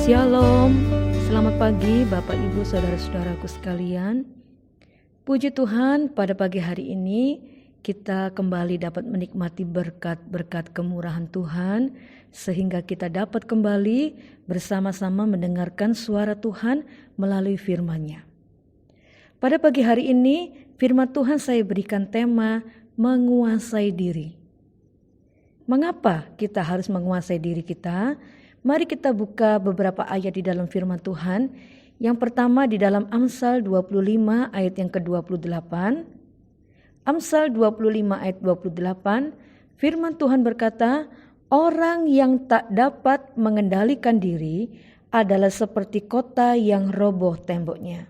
Shalom, selamat pagi Bapak Ibu Saudara-saudaraku sekalian. Puji Tuhan, pada pagi hari ini kita kembali dapat menikmati berkat-berkat kemurahan Tuhan, sehingga kita dapat kembali bersama-sama mendengarkan suara Tuhan melalui firman-Nya. Pada pagi hari ini firman Tuhan saya berikan tema menguasai diri. Mengapa kita harus menguasai diri kita? Mari kita buka beberapa ayat di dalam firman Tuhan. Yang pertama di dalam Amsal 25 ayat yang ke-28. Amsal 25 ayat 28, firman Tuhan berkata, orang yang tak dapat mengendalikan diri adalah seperti kota yang roboh temboknya.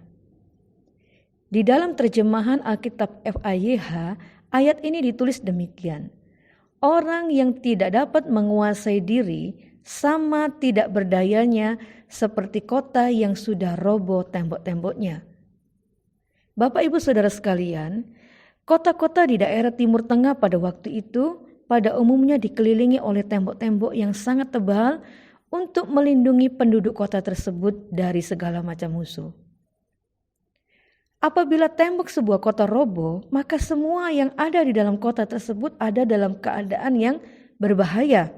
Di dalam terjemahan Alkitab FAYH, ayat ini ditulis demikian. Orang yang tidak dapat menguasai diri sama tidak berdayanya seperti kota yang sudah roboh tembok-temboknya. Bapak Ibu Saudara sekalian, kota-kota di daerah Timur Tengah pada waktu itu pada umumnya dikelilingi oleh tembok-tembok yang sangat tebal untuk melindungi penduduk kota tersebut dari segala macam musuh. Apabila tembok sebuah kota roboh, maka semua yang ada di dalam kota tersebut ada dalam keadaan yang berbahaya.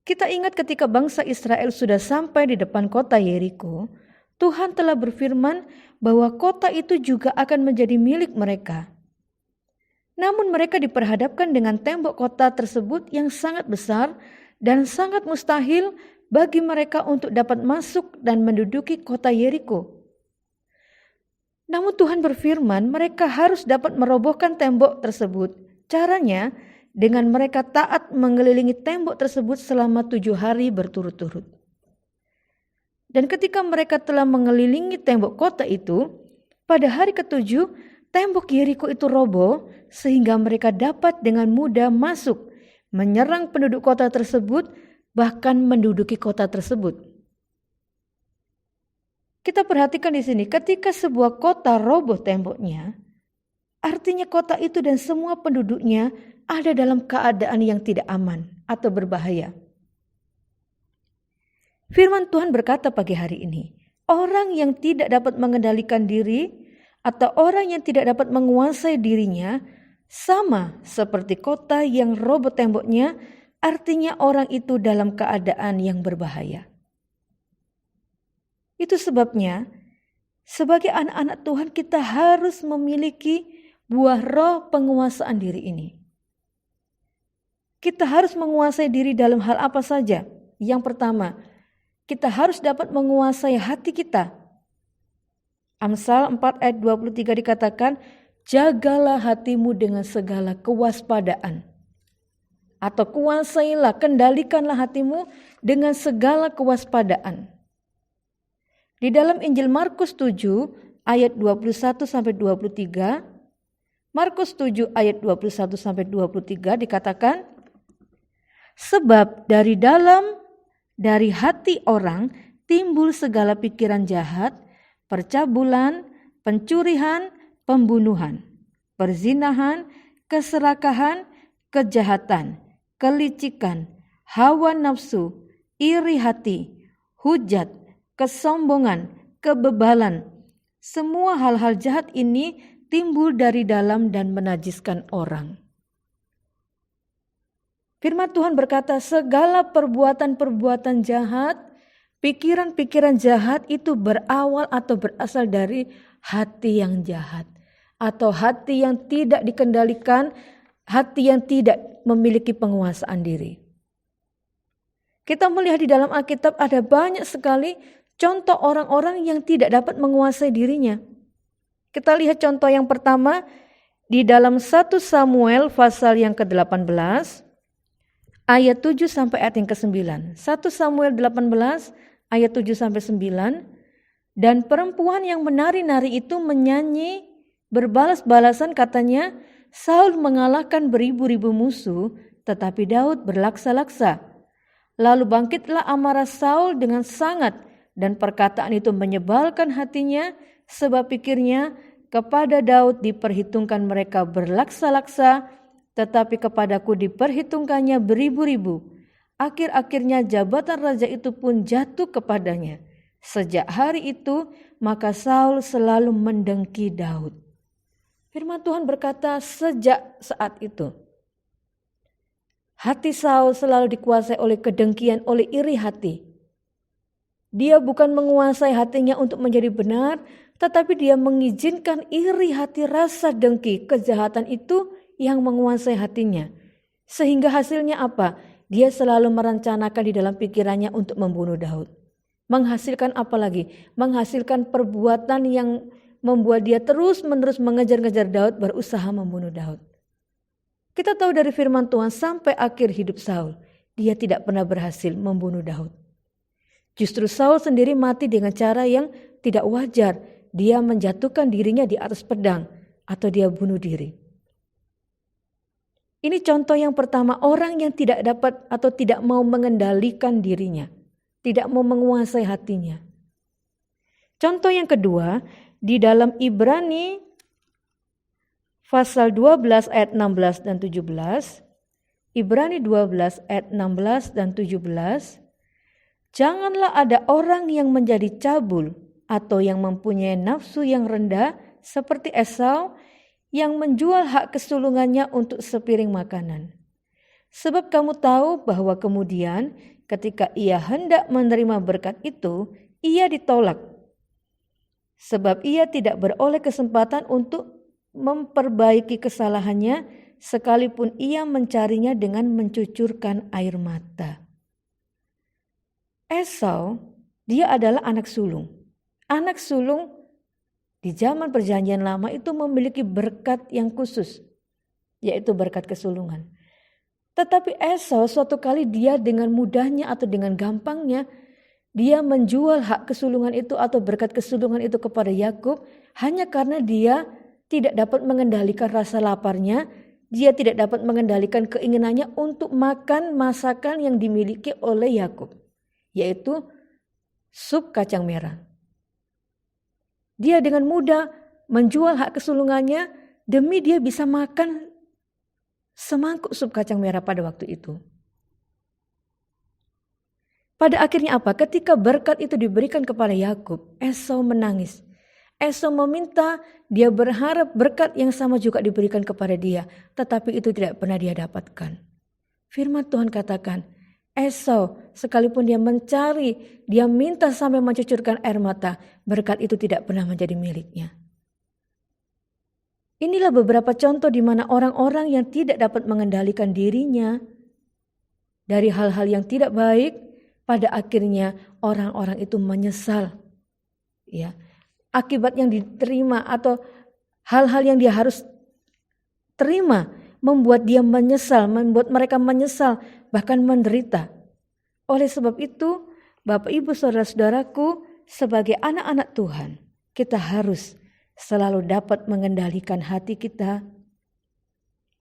Kita ingat ketika bangsa Israel sudah sampai di depan kota Yeriko, Tuhan telah berfirman bahwa kota itu juga akan menjadi milik mereka. Namun mereka diperhadapkan dengan tembok kota tersebut yang sangat besar dan sangat mustahil bagi mereka untuk dapat masuk dan menduduki kota Yeriko. Namun Tuhan berfirman mereka harus dapat merobohkan tembok tersebut. Caranya dengan mereka taat mengelilingi tembok tersebut selama 7 hari berturut-turut. Dan ketika mereka telah mengelilingi tembok kota itu, pada hari ke-7 tembok Yeriko itu roboh sehingga mereka dapat dengan mudah masuk, menyerang penduduk kota tersebut, bahkan menduduki kota tersebut. Kita perhatikan di sini, ketika sebuah kota roboh temboknya, artinya kota itu dan semua penduduknya ada dalam keadaan yang tidak aman atau berbahaya. Firman Tuhan berkata pagi hari ini, orang yang tidak dapat mengendalikan diri atau orang yang tidak dapat menguasai dirinya sama seperti kota yang roboh temboknya, artinya orang itu dalam keadaan yang berbahaya. Itu sebabnya sebagai anak-anak Tuhan kita harus memiliki buah roh penguasaan diri ini. Kita harus menguasai diri dalam hal apa saja? Yang pertama, kita harus dapat menguasai hati kita. Amsal 4 ayat 23 dikatakan, jagalah hatimu dengan segala kewaspadaan. Atau kuasailah, kendalikanlah hatimu dengan segala kewaspadaan. Di dalam Injil Markus 7 ayat 21-23, Markus 7 ayat 21-23 dikatakan, sebab dari hati orang timbul segala pikiran jahat, percabulan, pencurian, pembunuhan, perzinahan, keserakahan, kejahatan, kelicikan, hawa nafsu, iri hati, hujat, kesombongan, kebebalan. Semua hal-hal jahat ini timbul dari dalam dan menajiskan orang. Firman Tuhan berkata segala perbuatan-perbuatan jahat, pikiran-pikiran jahat itu berawal atau berasal dari hati yang jahat. Atau hati yang tidak dikendalikan, hati yang tidak memiliki penguasaan diri. Kita melihat di dalam Alkitab ada banyak sekali contoh orang-orang yang tidak dapat menguasai dirinya. Kita lihat contoh yang pertama di dalam 1 Samuel pasal yang ke-18. Ayat 7 sampai ayat yang ke-9. 1 Samuel 18 ayat 7 sampai 9. Dan perempuan yang menari-nari itu menyanyi berbalas-balasan katanya, Saul mengalahkan beribu-ribu musuh, tetapi Daud berlaksa-laksa. Lalu bangkitlah amarah Saul dengan sangat, dan perkataan itu menyebalkan hatinya, sebab pikirnya kepada Daud diperhitungkan mereka berlaksa-laksa, tetapi kepadaku diperhitungkannya beribu-ribu. Akhir-akhirnya jabatan raja itu pun jatuh kepadanya. Sejak hari itu, maka Saul selalu mendengki Daud. Firman Tuhan berkata, sejak saat itu, hati Saul selalu dikuasai oleh kedengkian, oleh iri hati. Dia bukan menguasai hatinya untuk menjadi benar, tetapi dia mengizinkan iri hati, rasa dengki, kejahatan itu yang menguasai hatinya. Sehingga hasilnya apa? Dia selalu merencanakan di dalam pikirannya untuk membunuh Daud. Menghasilkan apa lagi? Menghasilkan perbuatan yang membuat dia terus-menerus mengejar-ngejar Daud, berusaha membunuh Daud. Kita tahu dari firman Tuhan sampai akhir hidup Saul, dia tidak pernah berhasil membunuh Daud. Justru Saul sendiri mati dengan cara yang tidak wajar. Dia menjatuhkan dirinya di atas pedang atau dia bunuh diri. Ini contoh yang pertama, orang yang tidak dapat atau tidak mau mengendalikan dirinya, tidak mau menguasai hatinya. Contoh yang kedua, di dalam Ibrani pasal 12 ayat 16 dan 17, Ibrani 12 ayat 16 dan 17, janganlah ada orang yang menjadi cabul atau yang mempunyai nafsu yang rendah seperti Esau yang menjual hak kesulungannya untuk sepiring makanan. Sebab kamu tahu bahwa kemudian ketika ia hendak menerima berkat itu, ia ditolak. Sebab ia tidak beroleh kesempatan untuk memperbaiki kesalahannya, sekalipun ia mencarinya dengan mencucurkan air mata. Esau, dia adalah anak sulung. Anak sulung di zaman perjanjian lama itu memiliki berkat yang khusus, yaitu berkat kesulungan. Tetapi Esau suatu kali dia dengan mudahnya atau dengan gampangnya, dia menjual hak kesulungan itu atau berkat kesulungan itu kepada Yakub hanya karena dia tidak dapat mengendalikan rasa laparnya, dia tidak dapat mengendalikan keinginannya untuk makan masakan yang dimiliki oleh Yakub, yaitu sup kacang merah. Dia dengan mudah menjual hak kesulungannya demi dia bisa makan semangkuk sup kacang merah pada waktu itu. Pada akhirnya apa? Ketika berkat itu diberikan kepada Yakub, Esau menangis. Esau meminta, dia berharap berkat yang sama juga diberikan kepada dia, tetapi itu tidak pernah dia dapatkan. Firman Tuhan katakan, Esau sekalipun dia mencari, dia minta sampai mencucurkan air mata, berkat itu tidak pernah menjadi miliknya. Inilah beberapa contoh di mana orang-orang yang tidak dapat mengendalikan dirinya dari hal-hal yang tidak baik, pada akhirnya orang-orang itu menyesal. Ya, akibat yang diterima atau hal-hal yang dia harus terima membuat dia menyesal, membuat mereka menyesal, bahkan menderita. Oleh sebab itu, Bapak Ibu Saudara-saudaraku, sebagai anak-anak Tuhan, kita harus selalu dapat mengendalikan hati kita,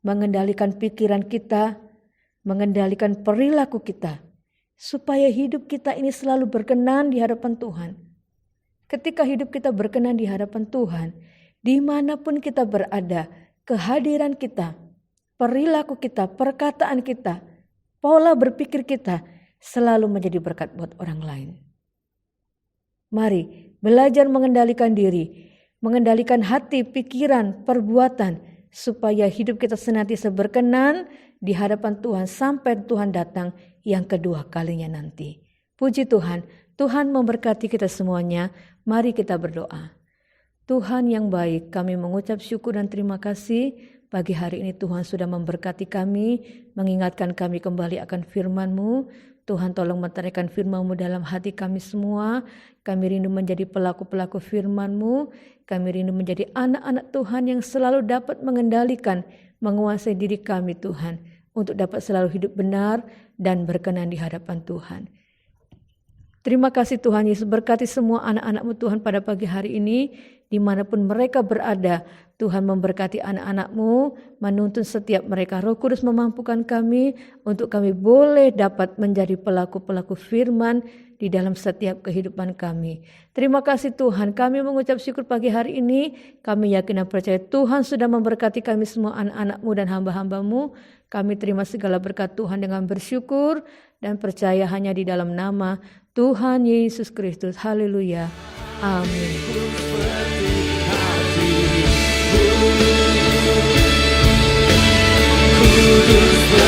mengendalikan pikiran kita, mengendalikan perilaku kita, supaya hidup kita ini selalu berkenan di hadapan Tuhan. Ketika hidup kita berkenan di hadapan Tuhan, dimanapun kita berada, kehadiran kita, perilaku kita, perkataan kita, pola berpikir kita selalu menjadi berkat buat orang lain. Mari belajar mengendalikan diri, mengendalikan hati, pikiran, perbuatan, supaya hidup kita senantiasa berkenan di hadapan Tuhan sampai Tuhan datang yang kedua kalinya nanti. Puji Tuhan, Tuhan memberkati kita semuanya. Mari kita berdoa. Tuhan yang baik, kami mengucap syukur dan terima kasih. Pagi hari ini Tuhan sudah memberkati kami, mengingatkan kami kembali akan firman-Mu. Tuhan tolong meteraikan firman-Mu dalam hati kami semua. Kami rindu menjadi pelaku-pelaku firman-Mu. Kami rindu menjadi anak-anak Tuhan yang selalu dapat mengendalikan, menguasai diri kami Tuhan, untuk dapat selalu hidup benar dan berkenan di hadapan Tuhan. Terima kasih Tuhan Yesus, berkati semua anak-anak-Mu Tuhan pada pagi hari ini, dimanapun mereka berada. Tuhan memberkati anak-anak-Mu, menuntun setiap mereka. Roh Kudus memampukan kami untuk kami boleh dapat menjadi pelaku-pelaku firman di dalam setiap kehidupan kami. Terima kasih Tuhan, kami mengucap syukur pagi hari ini. Kami yakin dan percaya Tuhan sudah memberkati kami semua anak-anak-Mu dan hamba-hamba-Mu. Kami terima segala berkat Tuhan dengan bersyukur dan percaya hanya di dalam nama Tuhan Yesus Kristus. Haleluya. Amin. Kudus